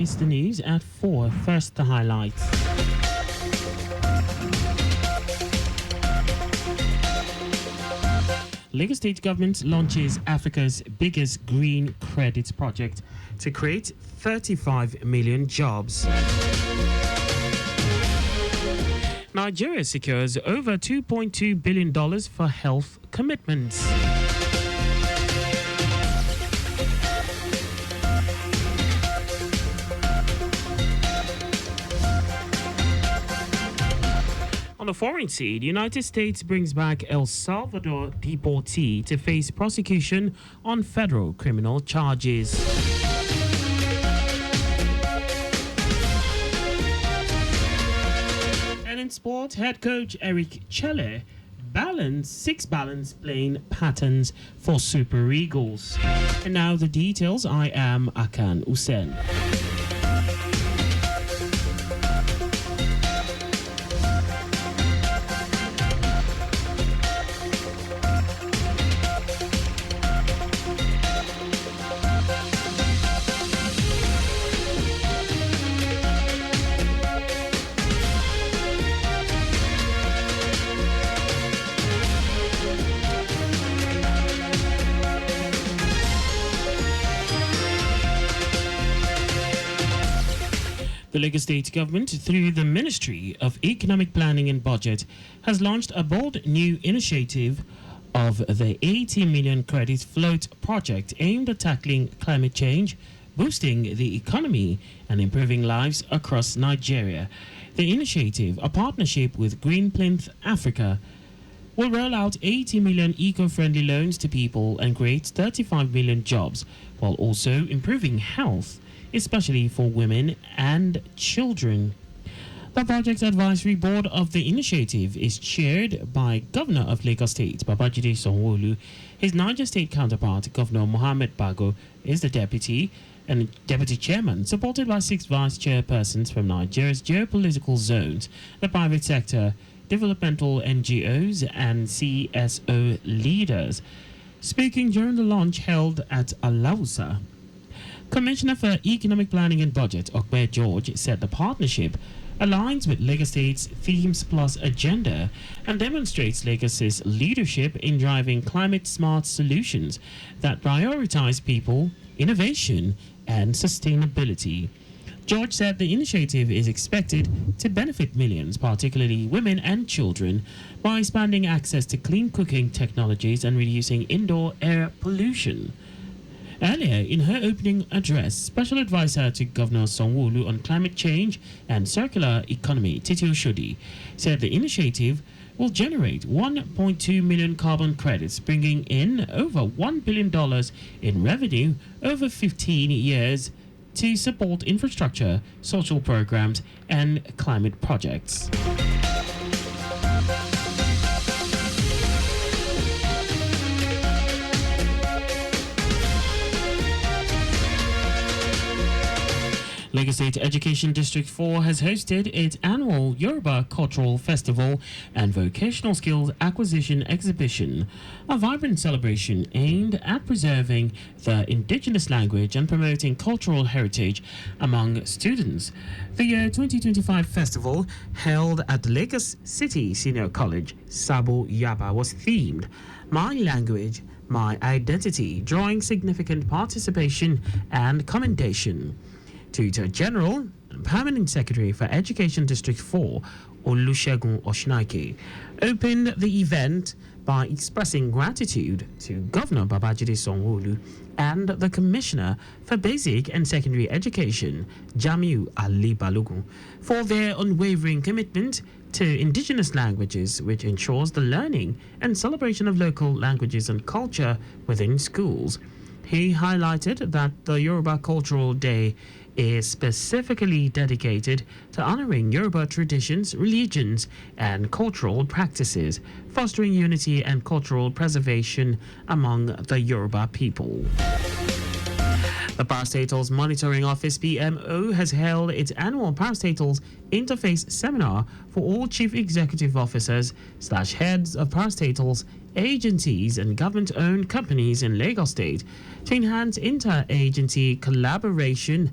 It's the news at 4. First, the highlights. Lagos State government launches Africa's biggest green credit project to create 35 million jobs. Nigeria secures over $2.2 billion for health commitments. On the foreign scene, the United States brings back El Salvador deportee to face prosecution on federal criminal charges. And in sport, head coach Eric Chelle six balance playing patterns for Super Eagles. And now the details. I am Akan Usen. The Lagos State government, through the Ministry of Economic Planning and Budget, has launched a bold new initiative of the 80 million credit float project aimed at tackling climate change, boosting the economy, and improving lives across Nigeria. The initiative, a partnership with Green Plinth Africa, will roll out 80 million eco-friendly loans to people and create 35 million jobs, while also improving health, especially for women and children. The project advisory board of the initiative is chaired by Governor of Lagos State, Babajide Sanwo-Olu. His Niger State counterpart, Governor Mohammed Bago, is the deputy chairman, supported by 6 vice chairpersons from Nigeria's geopolitical zones, the private sector, developmental NGOs, and CSO leaders. Speaking during the launch held at Alausa, Commissioner for Economic Planning and Budget, Okpe George, said the partnership aligns with Lagos State's Themes Plus agenda and demonstrates Lagos's leadership in driving climate-smart solutions that prioritize people, innovation, and sustainability. George said the initiative is expected to benefit millions, particularly women and children, by expanding access to clean cooking technologies and reducing indoor air pollution. Earlier, in her opening address, Special Advisor to Governor Sanwo-Olu on Climate Change and Circular Economy, Titi Oshodi, said the initiative will generate 1.2 million carbon credits, bringing in over $1 billion in revenue over 15 years to support infrastructure, social programs, and climate projects. Lagos State Education District 4 has hosted its annual Yoruba Cultural Festival and Vocational Skills Acquisition Exhibition, a vibrant celebration aimed at preserving the indigenous language and promoting cultural heritage among students. The year 2025 festival, held at the Lagos City Senior College, Sabo Yaba, was themed My Language, My Identity, drawing significant participation and commendation. Tutor General and Permanent Secretary for Education District 4, Olusegun Oshinake, opened the event by expressing gratitude to Governor Babajide Sanwo-Olu and the Commissioner for Basic and Secondary Education, Jamiu Ali Balogun, for their unwavering commitment to indigenous languages, which ensures the learning and celebration of local languages and culture within schools. He highlighted that the Yoruba Cultural Day is specifically dedicated to honoring Yoruba traditions, religions, and cultural practices, fostering unity and cultural preservation among the Yoruba people. The Parastatals Monitoring Office PMO has held its annual Parastatals Interface Seminar for all Chief Executive Officers / heads of parastatals, agencies, and government-owned companies in Lagos State to enhance inter-agency collaboration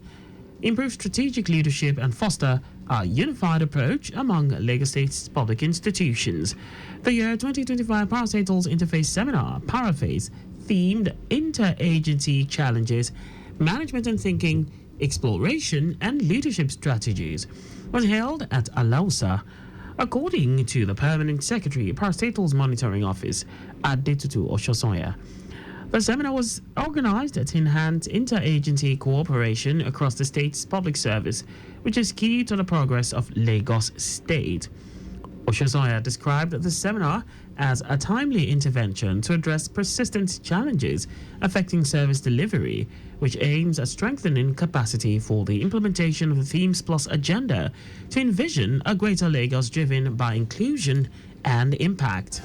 improve strategic leadership, and foster a unified approach among Lagos State's public institutions. The year 2025 Parastatals Interface Seminar, Paraphase, themed Interagency Challenges, Management and Thinking, Exploration and Leadership Strategies, was held at Alausa. According to the Permanent Secretary, Parastatals Monitoring Office, Adetutu Oshosoya, the seminar was organized to enhance interagency cooperation across the state's public service, which is key to the progress of Lagos State. Oshosoya described the seminar as a timely intervention to address persistent challenges affecting service delivery, which aims at strengthening capacity for the implementation of the Themes Plus agenda to envision a greater Lagos driven by inclusion and impact.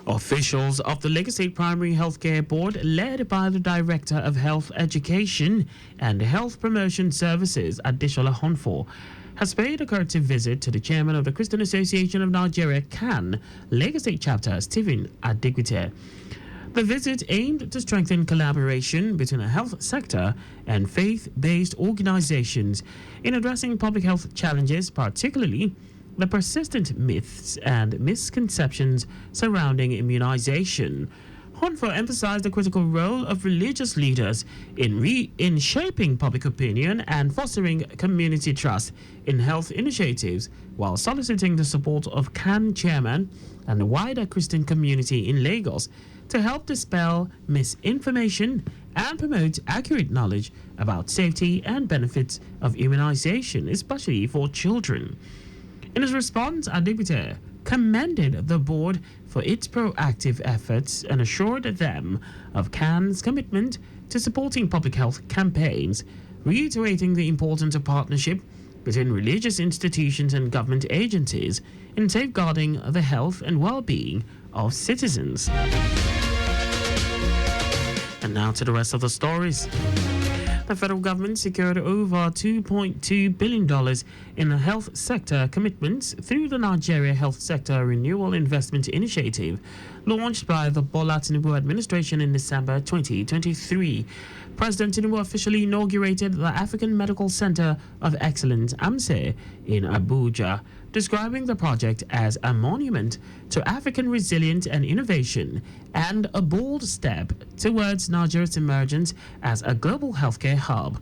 Officials of the Lagos State Primary Healthcare Board, led by the Director of Health Education and Health Promotion Services, Adeshola Honfor, has paid a courtesy visit to the chairman of the Christian Association of Nigeria, CAN, Lagos State Chapter, Stephen Adegbite. The visit aimed to strengthen collaboration between the health sector and faith-based organizations in addressing public health challenges, particularly the persistent myths and misconceptions surrounding immunization. Honfor emphasized the critical role of religious leaders in shaping public opinion and fostering community trust in health initiatives, while soliciting the support of CAN chairman and the wider Christian community in Lagos to help dispel misinformation and promote accurate knowledge about safety and benefits of immunization, especially for children. In his response, Adegbite commended the board for its proactive efforts and assured them of CAN's commitment to supporting public health campaigns, reiterating the importance of partnership between religious institutions and government agencies in safeguarding the health and well-being of citizens. And now to the rest of the stories. The federal government secured over $2.2 billion in the health sector commitments through the Nigeria Health Sector Renewal Investment Initiative, launched by the Bola Tinubu administration in December 2023. President Tinubu officially inaugurated the African Medical Center of Excellence, AMCE, in Abuja, describing the project as a monument to African resilience and innovation and a bold step towards Nigeria's emergence as a global healthcare hub.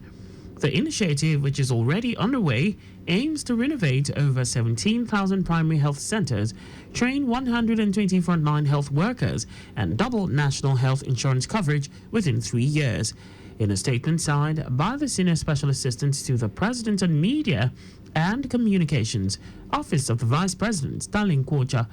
The initiative, which is already underway, aims to renovate over 17,000 primary health centers, train 120 frontline health workers, and double national health insurance coverage within 3 years. In a statement signed by the Senior Special Assistant to the President on Media and Communications, Office of the Vice President, Stalin Kwocha,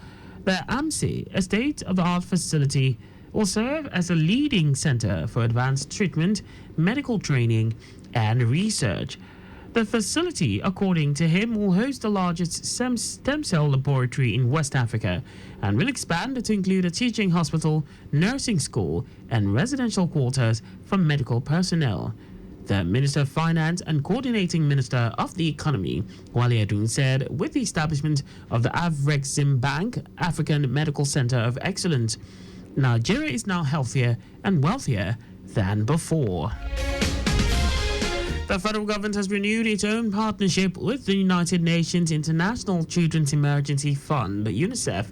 the AMCE, a state-of-the-art facility, will serve as a leading center for advanced treatment, medical training, and research. The facility, according to him, will host the largest stem cell laboratory in West Africa and will expand to include a teaching hospital, nursing school, and residential quarters for medical personnel. The Minister of Finance and Coordinating Minister of the Economy, Wale Edun, said with the establishment of the Afrexim Bank African Medical Center of Excellence, Nigeria is now healthier and wealthier than before. The federal government has renewed its own partnership with the United Nations International Children's Emergency Fund, UNICEF,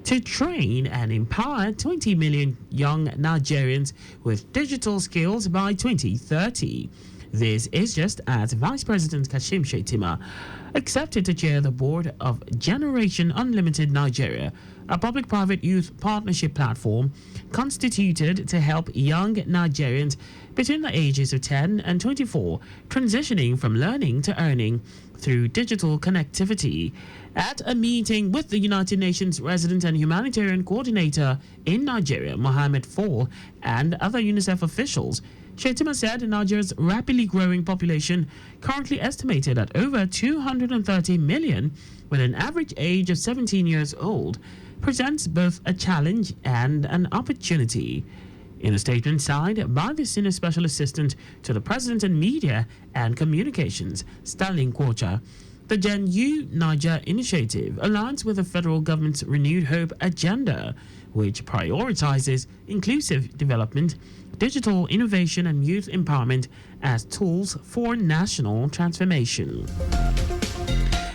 to train and empower 20 million young Nigerians with digital skills by 2030. This is just as Vice President Kashim Shettima accepted to chair the board of Generation Unlimited Nigeria, a public-private youth partnership platform constituted to help young Nigerians between the ages of 10 and 24 transitioning from learning to earning through digital connectivity. At a meeting with the United Nations Resident and Humanitarian Coordinator in Nigeria, Mohammed Fall, and other UNICEF officials, Shettima said Nigeria's rapidly growing population, currently estimated at over 230 million, with an average age of 17 years old, presents both a challenge and an opportunity. In a statement signed by the Senior Special Assistant to the President in Media and Communications, Stalin Kwocha, The Gen U Niger initiative aligns with the federal government's Renewed Hope agenda, which prioritizes inclusive development, digital innovation, and youth empowerment as tools for national transformation.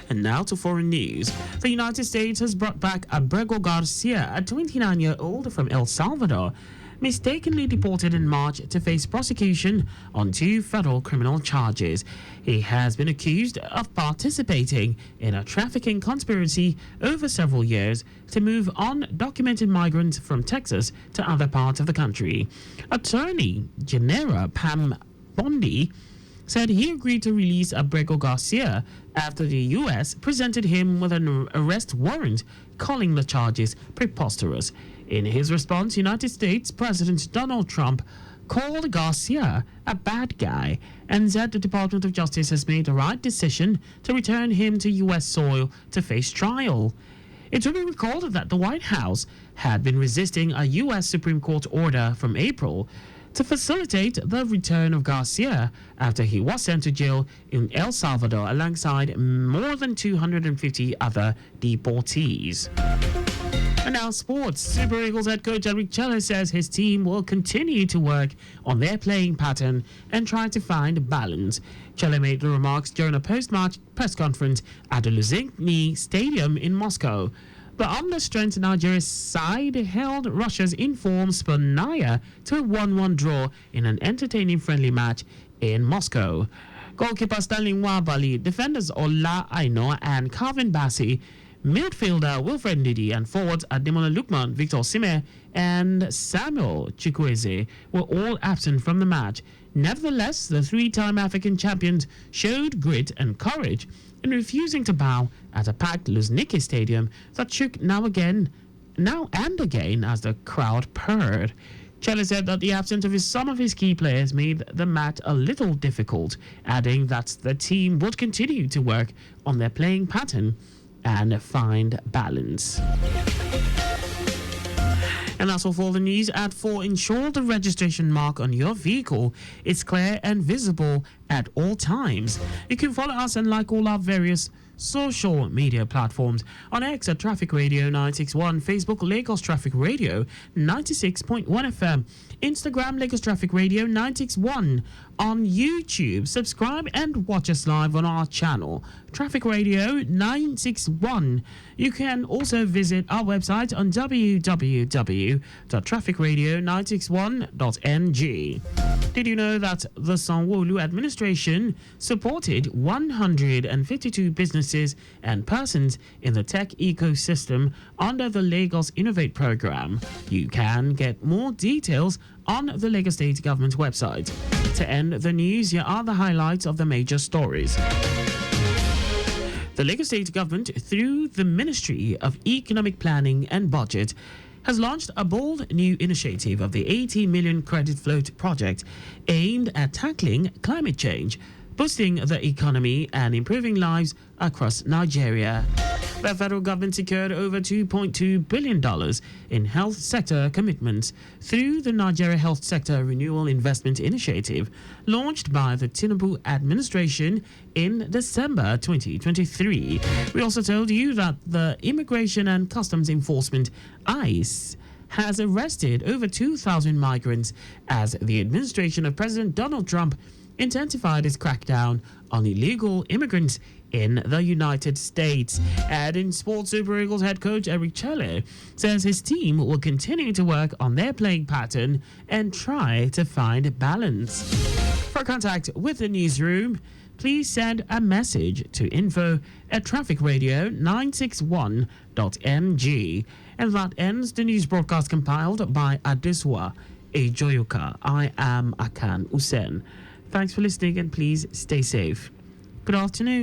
And now to foreign news. The United States has brought back Abrego Garcia, a 29-year-old from El Salvador, mistakenly deported in March to face prosecution on 2 federal criminal charges. He has been accused of participating in a trafficking conspiracy over several years to move undocumented migrants from Texas to other parts of the country. Attorney General Pam Bondi said he agreed to release Abrego Garcia after the U.S. presented him with an arrest warrant, calling the charges preposterous. In his response, United States President Donald Trump called Garcia a bad guy and said the Department of Justice has made the right decision to return him to U.S. soil to face trial. It will be recalled that the White House had been resisting a U.S. Supreme Court order from April to facilitate the return of Garcia after he was sent to jail in El Salvador alongside more than 250 other deportees. And now sports. Super Eagles head coach Eric Cheller says his team will continue to work on their playing pattern and try to find balance. Cheller made the remarks during a post-match press conference at the Luzhniki Stadium in Moscow. The under-strength Nigeria side held Russia's in-form Spania to a 1-1 draw in an entertaining friendly match in Moscow. Goalkeeper Stanley Nwabali, defenders Ola Aino and Calvin Bassey, midfielder Wilfred Ndidi, and forwards Ademola Lookman, Victor Osimhen, and Samuel Chukwueze were all absent from the match. Nevertheless, the 3-time African champions showed grit and courage in refusing to bow at a packed Luzhniki Stadium that shook now and again as the crowd purred. Cheller said that the absence of some of his key players made the match a little difficult, adding that the team would continue to work on their playing pattern and find balance. And that's all for the news at 4. Ensure the registration mark on your vehicle is clear and visible at all times. You can follow us and like all our various social media platforms. On X at Traffic Radio 961, Facebook Lagos Traffic Radio 96.1 FM, Instagram Lagos Traffic Radio 961. On YouTube, subscribe and watch us live on our channel, Traffic Radio 961. You can also visit our website on www.trafficradio961.ng. Did you know that the Sanwo-Olu administration supported 152 businesses and persons in the tech ecosystem under the Lagos Innovate program? You can get more details on the Lagos State Government website. To end the news, here are the highlights of the major stories. The Lagos State Government, through the Ministry of Economic Planning and Budget, has launched a bold new initiative of the 80 million credit float project aimed at tackling climate change, boosting the economy and improving lives across Nigeria. The federal government secured over $2.2 billion in health sector commitments through the Nigeria Health Sector Renewal Investment Initiative, launched by the Tinubu administration in December 2023. We also told you that the Immigration and Customs Enforcement, ICE, has arrested over 2,000 migrants as the administration of President Donald Trump intensified its crackdown on illegal immigrants in the United States. And in sports, Super Eagles head coach Eric Cheller says his team will continue to work on their playing pattern and try to find balance. For contact with the newsroom, please send a message to info@trafficradio961.ng. And that ends the news broadcast compiled by Adeswa Ejoyuka. I am Akan Usen. Thanks for listening and please stay safe. Good afternoon.